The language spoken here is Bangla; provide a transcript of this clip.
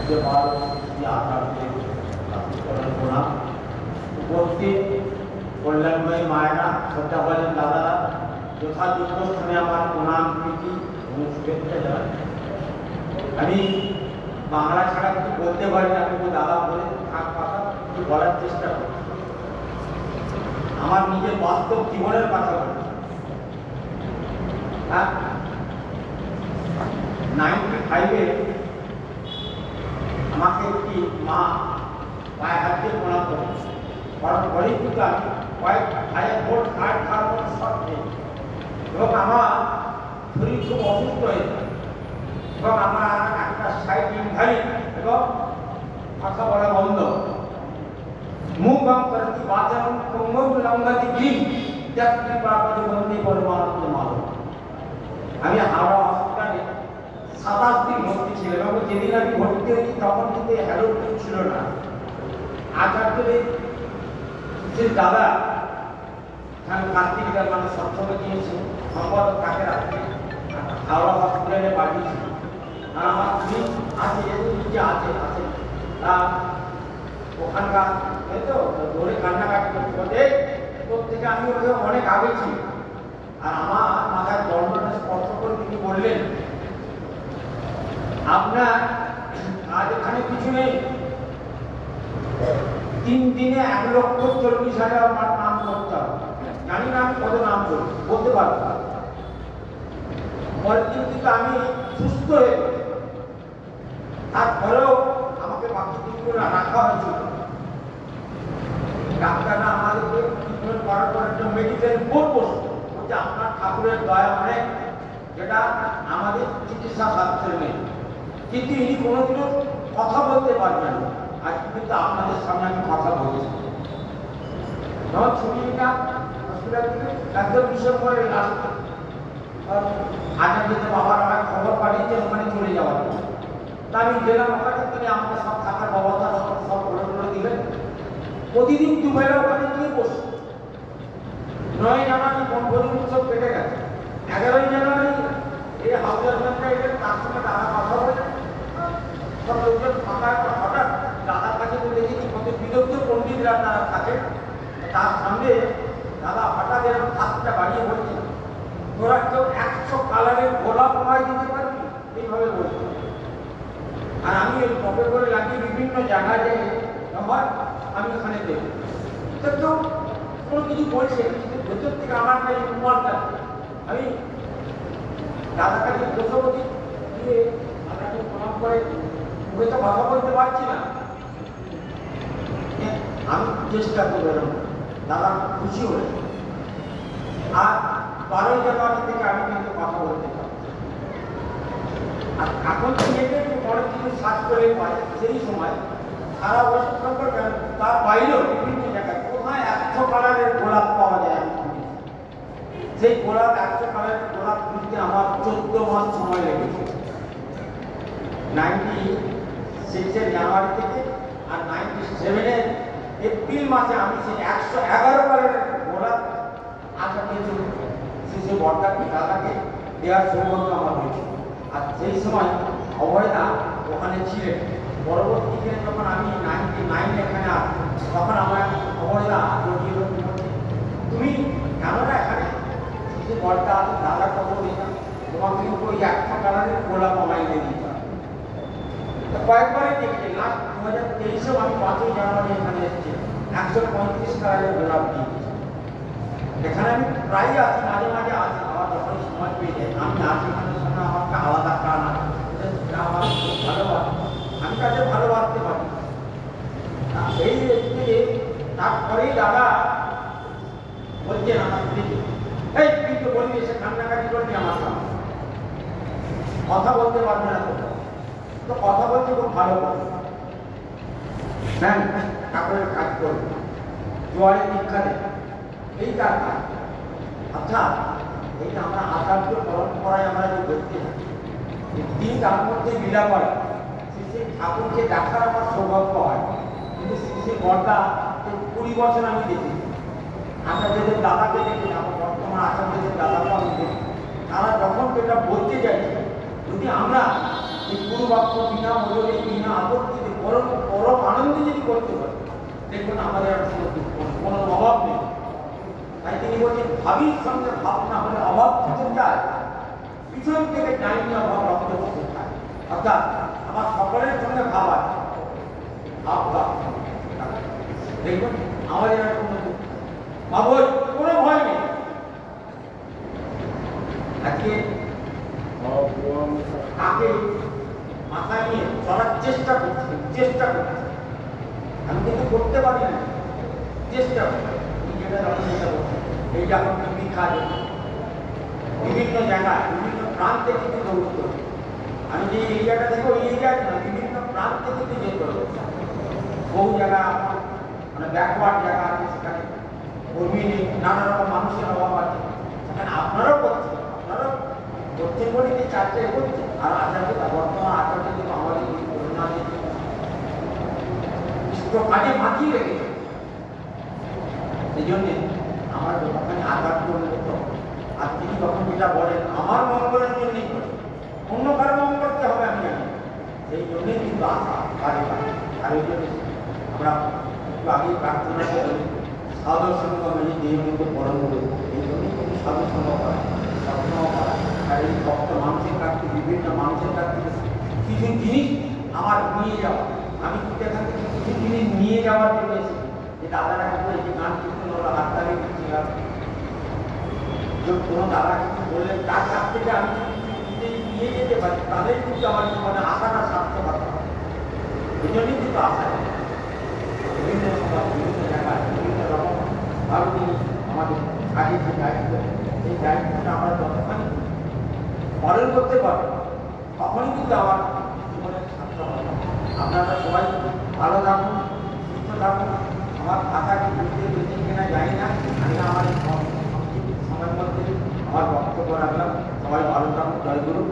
पूज्य बाल श्री आचार्य प्रणाम उपस्थित कल्याणमयी मायरा श्रद्धा बलें दादारा यथायोग्य स्थाने আমার প্রণাম প্রীতি এবং শুভেচ্ছা জানাই। আমি বাংলা ছাড়া কিছু বলতে পারি না, কিন্তু দাদা বলে থাক কথা কিছু বলার চেষ্টা করি। আমার নিজের বাস্তব জীবনের কথা বলি। 95-এ আমাকে একটি মা পায়ে হাত দিয়ে প্রণাম করে, করার পরেই কিন্তু আমি কয়েক ভাইয়ের ভোট খাওয়ার পর সব খেয়ে এবং আমার শরীর খুব অসুস্থ হয়ে যায় এবং আমার একটা সাইড ইনভ্যালিড এবং কথা বলা বন্ধ। মুখ বাম করতে বাঁচান কঙ্গম লঙ্ঘাতি দিন যাত্রী প্রাপতি বন্দী পরমাত্ম মাল। আমি হাওড়া হসপিটালে 27 দিন ভর্তি ছিলাম এবং যেদিন আমি ভর্তি হয়েছি তখন কিন্তু হ্যালো ছিল না। আচার্যদের যে দাদা কার্তিক মানে সবসময় দিয়েছে সম্পাদক তাকে রাখতে হাওড়া হসপিটালে পাঠিয়েছিল। আমার তুমি আছে নিচে আছে আছে ওখানকার তো ধরে কান্নাকাটি করতে তোর থেকে আমি ওকে অনেক আগে ছিল। আর আমার মাথায় দণ্ডটা স্পর্শ করে তিনি বললেন, আপনার আজ এখানে কিছু নেই, 3 দিনে 1,40,000 আমার নাম করতে হবে। জানি না আমি কত নাম করি, বলতে পারবো না। পরের দিন কিন্তু আমি সুস্থ হয়ে গেছি, তারপরেও আমাকে বাকি দিনগুলো রাখা হয়েছিল। ডাক্তাররা আমাদেরকে ট্রিটমেন্ট করার পর একটা মেডিকেল রিপোর্ট বসতো বলছে আপনার ঠাকুরের দয়া অনেক, যেটা আমাদের চিকিৎসা শাস্ত্রে নেই। কিন্তু ইনি কোনোদিনও কথা বলতে পারবেন না। আজ কিন্তু আপনাদের সামনে আমি কথা বলেছি। যখন ছুটিটা হসপিটাল থেকে একদম ডিসেম্বরের লাস্ট আচার্যতে বাবার আমার খবর পাঠিয়েছে ওখানে চলে যাওয়ার জন্য। তা আমি গেলাম ওখানে, তিনি আমাকে সব থাকার ব্যবস্থা সব করে দিলেন। প্রতিদিন দুবেলা ওখানে গিয়ে বসে 9 জানুয়ারি বনভোজন উৎসব কেটে গেছে। 11 জানুয়ারি এই হাউজার ম্যানটা এলেন, তার সঙ্গে দাদা কথা বলে সব লোকজন ফাঁকা হঠাৎ দাদার কাছে দেখেছি কত বিদগ্ধ পণ্ডিতরা তারা থাকে। তার সামনে দাদা হঠাৎ এরকম হাতটা বাড়িয়ে বলছে, তোরা কেউ 100 কালারের গোলাপ আমায় দিতে পারবি, এইভাবে বলছে। আর আমি ওই টপে করে লাগিয়ে বিভিন্ন জায়গায় যে হয় আমি ওখানে দেখি তো কেউ কোনো কিছু বলছে, কিন্তু ভেতর থেকে আমার কাছে কুমারটা আমি দাদার কাছে বসবতী দিয়ে দাদাকে প্রণাম করে হয়তো কথা বলতে পারছি না, আমি চেষ্টা করবো। দাদা খুশি হয়ে আর 12 জানুয়ারি থেকে আমি কিন্তু কথা বলতে পারি। আর এখন থেকে অনেক কিছু সার্চ করে পাই, সেই সময় সারা বছর তার বাইরেও বিভিন্ন জায়গায় কোথায় 100 কালারের গোলাপ পাওয়া যায়। সেই গোলাপ 100 কালারের গোলাপ খুঁজতে আমার 14 মাস সময় লেগেছে। 96-এর জানুয়ারি থেকে আর 97-এর এপ্রিল মাসে আমি সেই 111 কালারের গোলাপ আশা পেয়েছি শিশু বর্তাকে দাদাকে দেওয়ার সৌভাগ্য আমার হয়েছিল। আর সেই সময় অভয়দা ওখানে ছিলেন। পরবর্তীতে যখন আমি 99 এখানে আসি তখন আমার অভয়দা জড়িয়ে তুমি জানো না এখানে শিশু বর্তা আছে, দাদার খবর দিতাম, তোমাকে কিন্তু ওই 100 কালারের গোলাপ আমায় এনে দিতে হবে। কয়েকবারই দেখছি, লাস্ট 2023-এও আমি 5 জানুয়ারি এখানে এসেছি, 135 কালারের গোলাপ দিয়েছি। এখানে আমি প্রায় আছি, মাঝে মাঝে আসি, আবার যখন সময় পেয়ে যাই আমি আসি। এখানে সঙ্গে আমার একটা আলাদা প্রাণ আছে, আমার খুব ভালোবাসে, আমি তাদের ভালোবাসতে পারি। এই থেকে তারপরেই দাদা বলছেন আমার স্ত্রীকে, এই তুই তো বলবি এসে কান্নাকাটি করবি আমার সামনে, কথা বলতে পারবে না তো কথা বলতে খুব ভালো করে ঠাকুরের কাজ করবে, জোয়ারে দীক্ষা দেবে, এই তার কাজ। আচ্ছা এইটা আমরা আচার্য পরম্পরায় আমরা যে করতে থাকি, দিন তার মধ্যে লীলা করে শ্রী ঠাকুরকে দেখার আমার সৌভাগ্য হয়। কিন্তু শ্রী বর্দা 20 বছর আমি দেখি, আচার্যদের দাদাকে দেখি, আমার বর্তমান আচার্যদের দাদাকে আমি দেখি, তারা যখন যেটা বলতে চাইছে যদি আমরা এই গুরু বাক্য বিনা মজুরি বিনা আদর করতে পারি, দেখুন আমাদের আর কোনো অভাব নেই। তাই তিনি বলছেন ভাবির সঙ্গে ভাবনা হলে অভাব থেকে যায়, পিছন থেকে ডাইনি অভাব রক্ত বসে যায়। অর্থাৎ আমার সকলের সঙ্গে ভাব আছে, ভাবটা দেখুন আমাদের আর কোনো ভাবই কোনো ভয় নেই। আজকে তাকে মাথায় নিয়ে চলার চেষ্টা করছি। আমি কিন্তু করতে পারি না, চেষ্টা করছি। এই যে এখন বিখ্যাত বিভিন্ন জায়গায় বিভিন্ন প্রান্তে কিন্তু দৌড়তে হবে। আমি যে এরিয়াটা দেখি ওই এরিয়ায় না, বিভিন্ন প্রান্তে কিন্তু যেতে হবে। বহু জায়গা মানে ব্যাকওয়ার্ড জায়গা আছে, সেখানে কর্মী নেই, নানা রকম মানুষের অভাব আছে, সেখানে আপনারাও করছেন বলে যে চারটে করছে। আর আচার্য বর্তমান আচার্য কিন্তু আমাদের কাজে মাতিয়ে রেখেছে। সেই জন্যে আমার যতখানি আঘাত করলে হতো, আর তিনি যখন যেটা বলেন আমার মঙ্গলের জন্যই করে, অন্য কারো মঙ্গলকে হবে আমি জানি, সেই জন্যই কিন্তু আশা বাড়ি বাড়ি। আর ওই জন্য আমরা একটু আগেই প্রার্থনা করি সাধু সঙ্গ মেনে দেহের মধ্যে পরম করে, এই জন্যই কিন্তু সাধু সঙ্গ করা, স্বপ্ন করা। আর এই ভক্ত মানুষের কাছ থেকে বিভিন্ন মানুষের কাছ থেকে কিছু জিনিস আমার নিয়ে যাওয়া, আমি কিন্তু এখান থেকে কিছু জিনিস নিয়ে যাওয়ার জন্য এসেছি। যে দাদারা কিন্তু এই যে গান কীর্তন হলো হাত তালি দিচ্ছিলাম, কোনো দাদা কিছু বললেন তার কাছ থেকে আমি যদি নিয়ে যেতে পারি, তাদের কিন্তু আমার জীবনে আশাটা সার্থক করতে হবে। এই জন্যই কিন্তু আশা বিভিন্ন সময় বিভিন্ন জায়গায় বিভিন্ন রকম ভালো জিনিস আমাদের কাজে যে দায়িত্ব, এই দায়িত্বটা আমরা যতখানি পালন করতে পারবো তখনই কিন্তু আমার জীবনের সার্থক হবে। আপনারা সবাই ভালো থাকুন, সুস্থ থাকুন। আমার ভাষাকে বুঝতে পেরেছেন কিনা জানি না, আমি আমার সময়ের মধ্যে আমার বক্তব্য রাখলাম। সবাই ভালো থাকুন। জয় গুরু।